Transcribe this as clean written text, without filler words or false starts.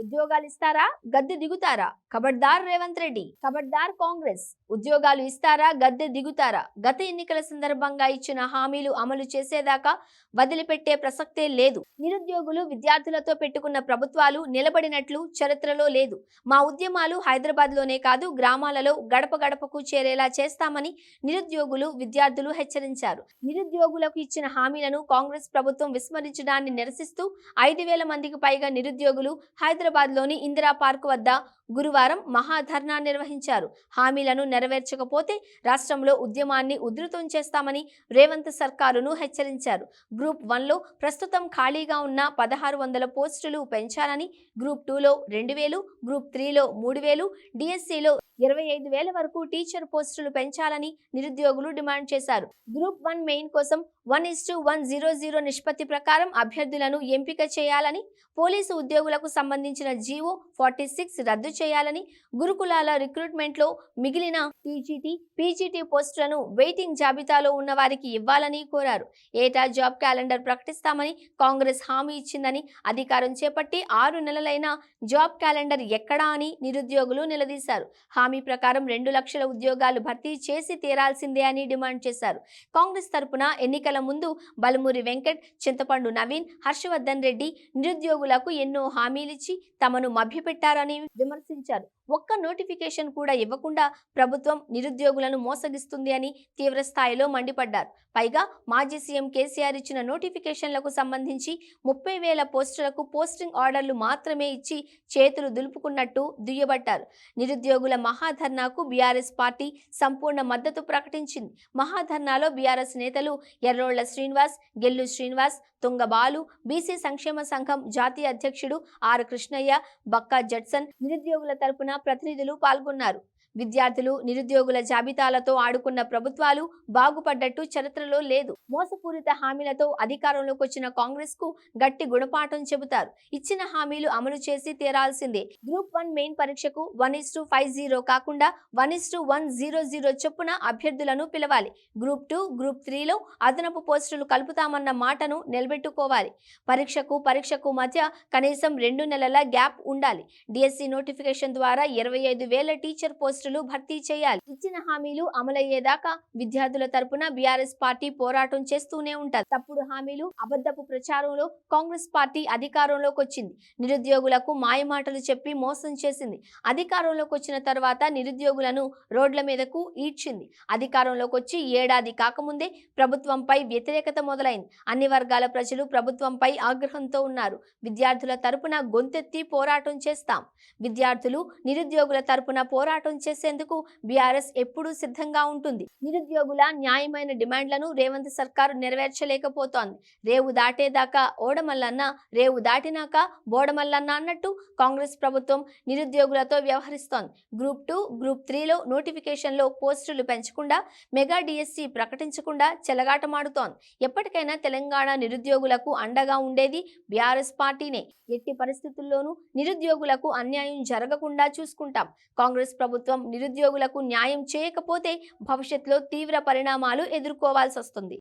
ఉద్యోగాలు ఇస్తారా గద్దె దిగుతారా? ఖబర్దార్ రేవంత్ రెడ్డి, ఖబర్దార్ కాంగ్రెస్. ఉద్యోగాలు ఇస్తారా గద్దె దిగుతారా? గత ఎన్నికల సందర్భంగా ఇచ్చిన హామీలు అమలు చేసేదాకా వదిలిపెట్టే ప్రసక్తే లేదు. నిరుద్యోగులు విద్యార్థులతో పెట్టుకున్న ప్రభుత్వాలు నిలబడినట్లు చరిత్రలో లేదు. మా ఉద్యమాలు హైదరాబాద్ లోనే కాదు గ్రామాలలో గడప గడపకు చేరేలా చేస్తామని నిరుద్యోగులు విద్యార్థులు హెచ్చరించారు. నిరుద్యోగులకు ఇచ్చిన హామీలను కాంగ్రెస్ ప్రభుత్వం విస్మరించడాన్ని నిరసిస్తూ 5,000 మందికి పైగా నిరుద్యోగులు హైదరాబాద్ లోని ఇందిరా పార్క్ వద్ద గురువారం మహాధర్నా నిర్వహించారు. హామీలను నెరవేర్చకపోతే రాష్ట్రంలో ఉద్యమాన్ని ఉధృతం చేస్తామని రేవంత్ సర్కారును హెచ్చరించారు. గ్రూప్ 1లో ప్రస్తుతం ఖాళీగా ఉన్న 1,600 పోస్టులు పెంచాలని, గ్రూప్ 2లో 2,000, గ్రూప్ 3లో 3,000, డిఎస్సిలో 25,000 వరకు టీచర్ పోస్టులు పెంచాలని నిరుద్యోగులు డిమాండ్ చేశారు. గ్రూప్ 1 మెయిన్ కోసం 1:100 నిష్పత్తి ప్రకారం అభ్యర్థులను ఎంపిక చేయాలని, పోలీసు ఉద్యోగులకు సంబంధించిన జీవో 46 రద్దు చేయాలని, గురుకులాల రిక్రూట్మెంట్లో మిగిలిన టీజీటీ, పీజీటీ పోస్టులను వెయిటింగ్ జాబితాలో ఉన్న వారికి ఇవ్వాలని కోరారు. ఏటా జాబ్ క్యాలెండర్ ప్రకటిస్తామని కాంగ్రెస్ హామీ ఇచ్చిందని, అధికారం చేపట్టి 6 నెలలైనా జాబ్ క్యాలెండర్ ఎక్కడా అని నిరుద్యోగులు నిలదీశారు. హామీ ప్రకారం 2 లక్షల ఉద్యోగాలు భర్తీ చేసి తీరాల్సిందే అని డిమాండ్ చేశారు. కాంగ్రెస్ తరపున ఎన్నికల ముందు బలమూరి వెంకట్, చింతపండు నవీన్, హర్షవర్ధన్ రెడ్డి నిరుద్యోగులకు ఎన్నో హామీలిచ్చి తమను మభ్యపెట్టారని విమర్శించారు. ఒక్క నోటిఫికేషన్ కూడా ఇవ్వకుండా ప్రభుత్వం నిరుద్యోగులను మోసగిస్తుంది అని తీవ్ర స్థాయిలో మండిపడ్డారు. పైగా మాజీ సీఎం కేసీఆర్ ఇచ్చిన నోటిఫికేషన్లకు సంబంధించి 30,000 పోస్టులకు పోస్టింగ్ ఆర్డర్లు మాత్రమే ఇచ్చి చేతులు దులుపుకున్నట్టు దుయ్యబట్టారు. నిరుద్యోగుల మహాధర్నాకు బీఆర్ఎస్ పార్టీ సంపూర్ణ మద్దతు ప్రకటించింది. మహాధర్నాలో బీఆర్ఎస్ నేతలు ఎర్రోళ్ల శ్రీనివాస్, గెల్లు శ్రీనివాస్, తుంగబాలు, బీసీ సంక్షేమ సంఘం జాతీయ అధ్యక్షుడు ఆర్ కృష్ణయ్య, బక్కా జడ్సన్, నిరుద్యోగుల తరపున ప్రతినిధులు పాల్గొన్నారు. విద్యార్థులు నిరుద్యోగుల జాబితాలతో ఆడుకున్న ప్రభుత్వాలు బాగుపడ్డట్టు చరిత్రలో లేదు. మోసపూరిత హామీలతో అధికారంలోకి వచ్చిన కాంగ్రెస్ కు గట్టి గుణపాఠం చెబుతారు. ఇచ్చిన హామీలు అమలు చేసి తీరాల్సిందే. గ్రూప్ 1 మెయిన్ పరీక్షకు 1:50 కాకుండా 1:100 చొప్పున అభ్యర్థులను పిలవాలి. గ్రూప్ 2, గ్రూప్ 3లో అదనపు పోస్టులు కలుపుతామన్న మాటను నిలబెట్టుకోవాలి. పరీక్షకు మధ్య కనీసం 2 నెలల గ్యాప్ ఉండాలి. డిఎస్సి నోటిఫికేషన్ ద్వారా 25,000 టీచర్ పోస్టులు భర్తీ చేయాలి. ఇచ్చిన హామీలు అమలయ్యేదాకా విద్యార్థుల తరపున బీఆర్ఎస్ పార్టీ పోరాటం చేస్తూనే ఉంటారు. తప్పుడు హామీలు, అబద్ధపు ప్రచారంలో కాంగ్రెస్ పార్టీ అధికారంలోకి వచ్చింది. నిరుద్యోగులకు మాయమాటలు చెప్పి మోసం చేసింది. అధికారంలోకి వచ్చిన తర్వాత నిరుద్యోగులను రోడ్ల మీదకు ఈడ్చింది. అధికారంలోకి వచ్చి ఏడాది కాకముందే ప్రభుత్వంపై వ్యతిరేకత మొదలైంది. అన్ని వర్గాల ప్రజలు ప్రభుత్వంపై ఆగ్రహంతో ఉన్నారు. విద్యార్థుల తరపున గొంతెత్తి పోరాటం చేస్తాం. విద్యార్థులు నిరుద్యోగుల తరపున పోరాటం చేసేందుకు బీఆర్ఎస్ ఎప్పుడూ సిద్ధంగా ఉంటుంది. నిరుద్యోగుల న్యాయమైన డిమాండ్లను రేవంత్ సర్కారు నెరవేర్చలేకపోతోంది. రేవు దాటేదాకా ఓడమల్లన్న, రేవు దాటినాక బోడమల్లన్న అన్నట్టు కాంగ్రెస్ ప్రభుత్వం నిరుద్యోగులతో వ్యవహరిస్తోంది. గ్రూప్ 2, గ్రూప్ 3లో నోటిఫికేషన్లో పోస్టులు పెంచకుండా, మెగా డిఎస్సి ప్రకటించకుండా చెలగాటమాడుతోంది. ఎప్పటికైనా తెలంగాణ నిరుద్యోగులకు అండగా ఉండేది బీఆర్ఎస్ పార్టీనే. ఎట్టి పరిస్థితుల్లోనూ నిరుద్యోగులకు అన్యాయం జరగకుండా చూసుకుంటాం. కాంగ్రెస్ ప్రభుత్వం నిరుద్యోగులకు న్యాయం చేయకపోతే భవిష్యత్తులో తీవ్ర పరిణామాలు ఎదుర్కోవాల్సి వస్తుంది.